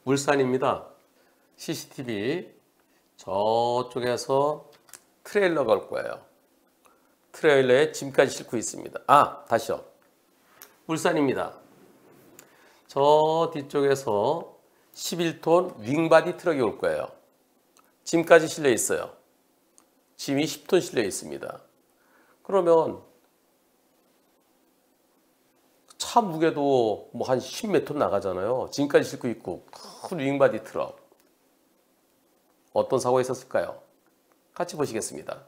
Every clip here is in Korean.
울산입니다. CCTV 저쪽에서 트레일러가 올 거예요. 트레일러에 짐까지 싣고 있습니다. 다시요. 울산입니다. 저 뒤쪽에서 11톤 윙바디 트럭이 올 거예요. 짐까지 실려 있어요. 짐이 10톤 실려 있습니다. 그러면 차 무게도 뭐 한 10몇 톤 나가잖아요. 짐까지 싣고 있고 큰 윙바디 트럭. 어떤 사고가 있었을까요? 같이 보시겠습니다.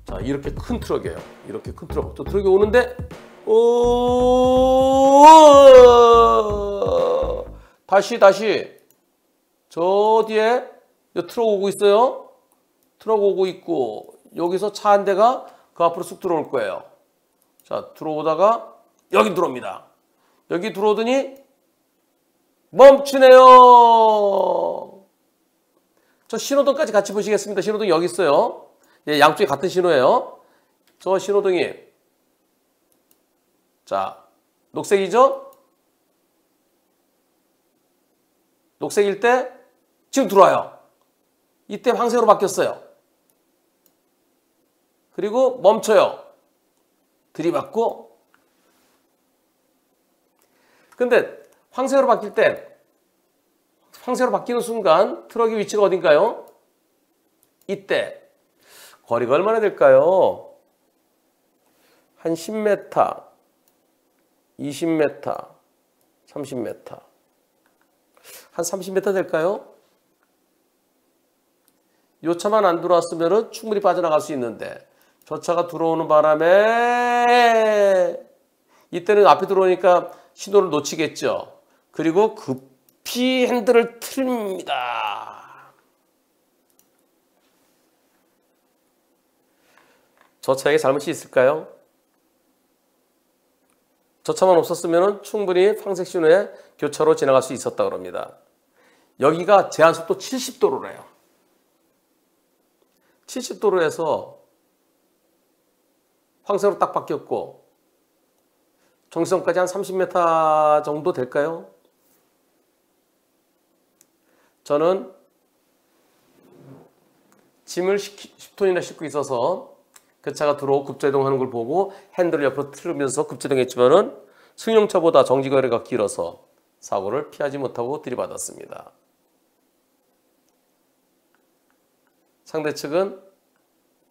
자, 이렇게 큰 트럭이에요. 이렇게 큰 트럭. 저 트럭이 오는데 다시 저 뒤에 트럭 오고 있어요. 트럭 오고 있고 여기서 차 한 대가 그 앞으로 쑥 들어올 거예요. 자, 들어오다가 여기 들어옵니다. 여기 들어오더니 멈추네요. 저 신호등까지 같이 보시겠습니다. 신호등 여기 있어요. 예, 양쪽이 같은 신호예요. 저 신호등이 자, 녹색이죠? 녹색일 때 지금 들어와요. 이때 황색으로 바뀌었어요. 그리고 멈춰요. 들이받고. 근데 황색으로 바뀔 때 황색으로 바뀌는 순간 트럭의 위치가 어딘가요? 이때 거리가 얼마나 될까요? 한 10m, 20m, 30m. 한 30m 될까요? 요 차만 안 들어왔으면 충분히 빠져나갈 수 있는데 저 차가 들어오는 바람에 이때는 앞에 들어오니까 신호를 놓치겠죠. 그리고 급히 핸들을 틀립니다. 저 차에 잘못이 있을까요? 저 차만 없었으면 충분히 황색 신호에 교차로 지나갈 수 있었다 그럽니다. 여기가 제한속도 70도로래요. 70도로에서 황색으로 딱 바뀌었고 정지선까지 한 30m 정도 될까요? 저는 짐을 10톤이나 싣고 있어서 그 차가 들어오고 급제동하는 걸 보고 핸들을 옆으로 틀면서 급제동했지만은 승용차보다 정지거리가 길어서 사고를 피하지 못하고 들이받았습니다. 상대 측은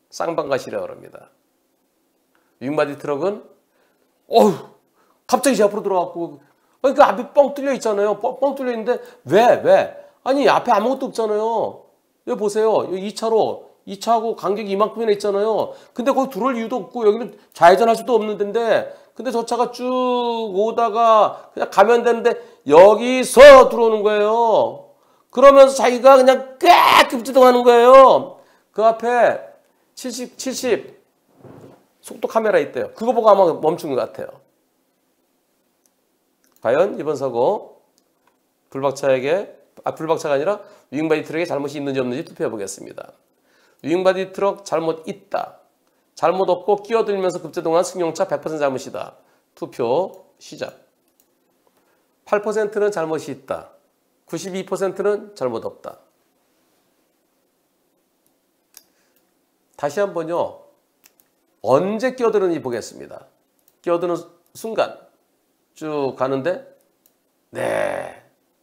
쌍방가시라고 합니다. 윙바디 트럭은 갑자기 제 앞으로 들어왔고 그러니까 앞에 뻥 뚫려 있잖아요. 뻥 뚫려 있는데 왜? 아니 앞에 아무것도 없잖아요. 여기 보세요. 여기 2차로 2차하고 간격이 이만큼이나 있잖아요. 근데 거기 들어올 이유도 없고 여기는 좌회전할 수도 없는 데인데 근데 저 차가 쭉 오다가 그냥 가면 되는데 여기서 들어오는 거예요. 그러면서 자기가 그냥 급제동하는 거예요. 그 앞에 70 속도 카메라 있대요. 그거 보고 아마 멈춘 것 같아요. 과연 이번 사고 불박차가 아니라 윙바디 트럭에 잘못이 있는지 없는지 투표해 보겠습니다. 윙바디 트럭 잘못 있다. 잘못 없고 끼어들면서 급제동한 승용차 100% 잘못이다. 투표 시작. 8%는 잘못이 있다. 92%는 잘못 없다. 다시 한번요. 언제 끼어드는지 보겠습니다. 끼어드는 순간 쭉 가는데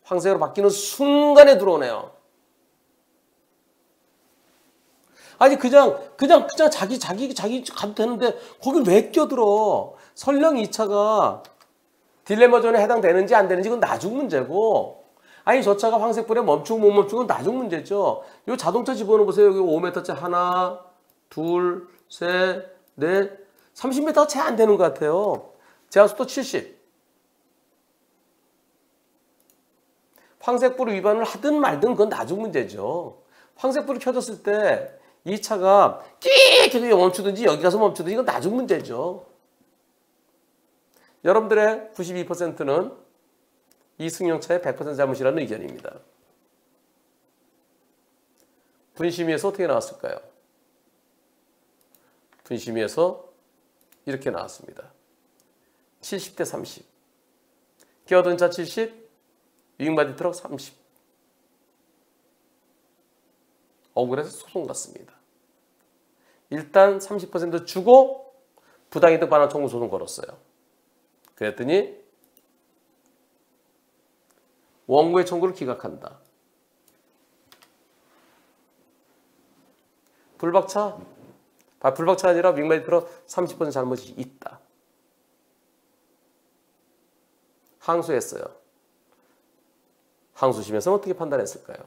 황색으로 바뀌는 순간에 들어오네요. 아니 그냥 자기 가도 되는데 거길 왜 끼어들어? 설령 이 차가 딜레마 존에 해당되는지 안 되는지 그건 나중 문제고 아니 저 차가 황색불에 멈추고 못 멈추고 그건 나중 문제죠. 이 자동차 집어넣어 보세요. 여기 5m짜리 하나, 둘, 셋, 넷, 30m가 채 안 되는 것 같아요. 제한속도 70. 황색불 위반을 하든 말든 그건 나중 문제죠. 황색불이 켜졌을 때 이 차가 계속 멈추든지 여기 가서 멈추든지 이건 나중 문제죠. 여러분들의 92%는 이 승용차의 100% 잘못이라는 의견입니다. 분심위에서 어떻게 나왔을까요? 분심위에서 이렇게 나왔습니다. 70대 30. 끼어든 차 70, 유익마디 트럭 30. 억울해서 소송 갔습니다. 일단 30% 주고 부당이득 반환 청구 소송 걸었어요. 그랬더니 원고의 청구를 기각한다. 불박차가 아니라 윙마디 트럭 30% 잘못이 있다. 항소했어요. 항소심에서는 어떻게 판단했을까요?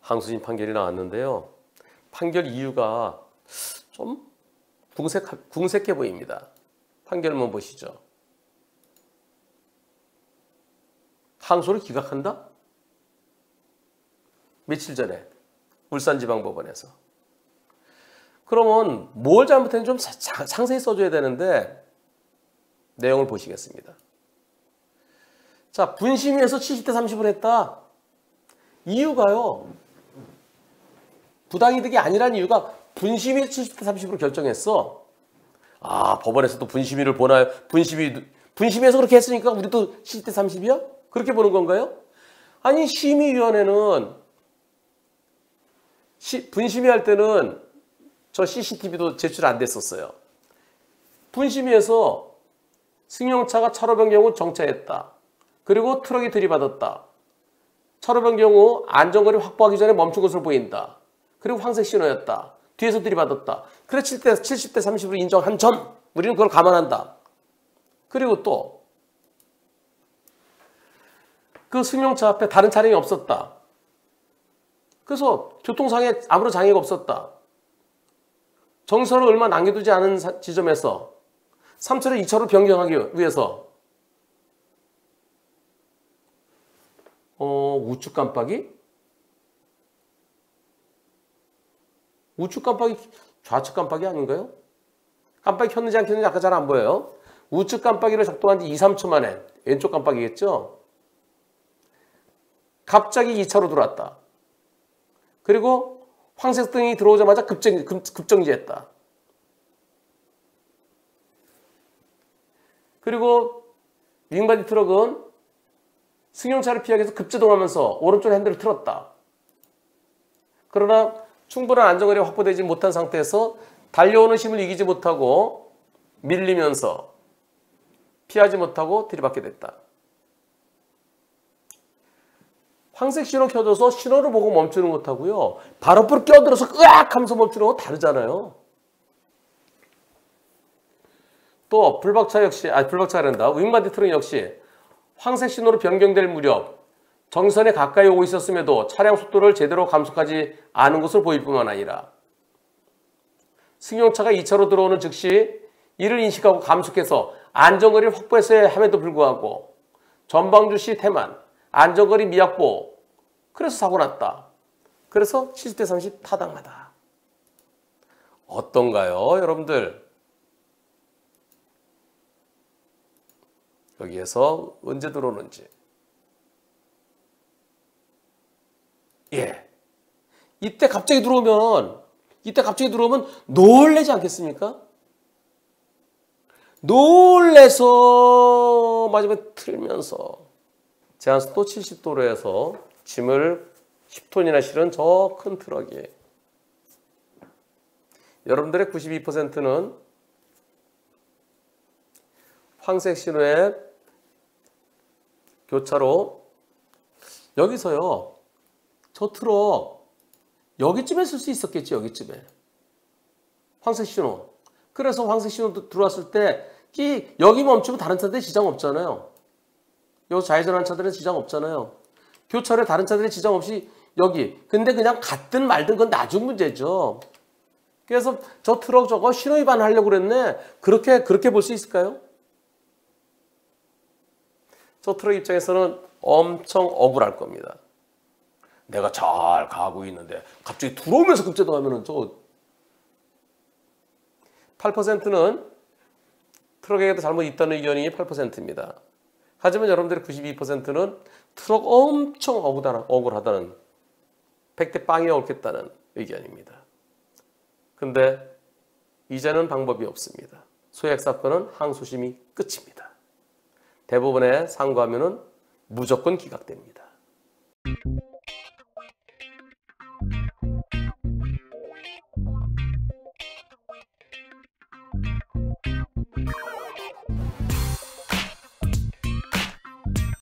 항소심 판결이 나왔는데요. 판결 이유가 좀 궁색해 보입니다. 판결문 보시죠. 항소를 기각한다? 며칠 전에 울산지방법원에서. 그러면 뭘 잘못했는지 좀 상세히 써줘야 되는데 내용을 보시겠습니다. 자, 분심위에서 70대 30을 했다. 이유가요. 부당이득이 아니란 이유가 분심위 70대 30으로 결정했어. 아, 법원에서도 분심위를 보나요? 분심위에서 그렇게 했으니까 우리도 70대 30이야? 그렇게 보는 건가요? 아니, 심의위원회는 분심위할 때는 저 CCTV도 제출 안 됐었어요. 분심위에서 승용차가 차로 변경 후 정차했다. 그리고 트럭이 들이받았다. 차로 변경 후 안전거리 확보하기 전에 멈춘 것으로 보인다. 그리고 황색 신호였다. 뒤에서 들이받았다. 그래 70대 30으로 인정한 점 우리는 그걸 감안한다. 그리고 또 그 승용차 앞에 다른 차량이 없었다. 그래서 교통상에 아무런 장애가 없었다. 정선을 얼마 남겨두지 않은 지점에서 3차로 2차로 변경하기 위해서 우측 깜빡이? 우측 깜빡이 좌측 깜빡이 아닌가요? 깜빡이 켰는지 안 켰는지 아까 잘 안 보여요. 우측 깜빡이를 작동한 지 2, 3초 만에 왼쪽 깜빡이겠죠? 갑자기 2차로 들어왔다. 그리고 황색 등이 들어오자마자 급정지했다. 그리고 윙바디 트럭은 승용차를 피하기 위해서 급제동하면서 오른쪽 핸들을 틀었다. 그러나 충분한 안전거리가 확보되지 못한 상태에서 달려오는 힘을 이기지 못하고 밀리면서 피하지 못하고 들이받게 됐다. 황색 신호 켜줘서 신호를 보고 멈추는 것하고요. 바로 앞으로 껴들어서 으악 하면서 멈추는 거 다르잖아요. 또 불박차란다. 윙바디 트럭 역시 황색 신호로 변경될 무렵 정선에 가까이 오고 있었음에도 차량 속도를 제대로 감속하지 않은 것으로 보일 뿐만 아니라 승용차가 2차로 들어오는 즉시 이를 인식하고 감속해서 안전거리를 확보했어야 함에도 불구하고 전방주시 태만, 안전거리 미확보, 그래서 사고 났다. 그래서 70대 30 타당하다. 어떤가요, 여러분들? 여기에서 언제 들어오는지. 예. 이때 갑자기 들어오면 놀라지 않겠습니까? 놀래서 마지막에 틀면서 제한속도 70도로에서 짐을 10톤이나 실은 저 큰 트럭이 여러분들의 92%는 황색 신호에 교차로 여기서요. 저 트럭 여기쯤에 쓸 수 있었겠지. 여기쯤에 황색 신호. 그래서 황색 신호 들어왔을 때 여기 멈추면 다른 차들이 지장 없잖아요. 여기 좌회전하는 차들은 지장 없잖아요. 교차로에 다른 차들이 지장 없이 여기. 근데 그냥 갔든 말든 그건 나중 문제죠. 그래서 저 트럭 저거 신호 위반하려고 그랬네. 그렇게 볼 수 있을까요? 저 트럭 입장에서는 엄청 억울할 겁니다. 내가 잘 가고 있는데 갑자기 들어오면서 급제동하면은 저 8%는 트럭에게도 잘못 있다는 의견이 8%입니다. 하지만 여러분들의 92%는 트럭 엄청 억울하다는 100대 빵이 옳겠다는 의견입니다. 근데 이제는 방법이 없습니다. 소액 사건은 항소심이 끝입니다. 대법원에 상고하면은 무조건 기각됩니다.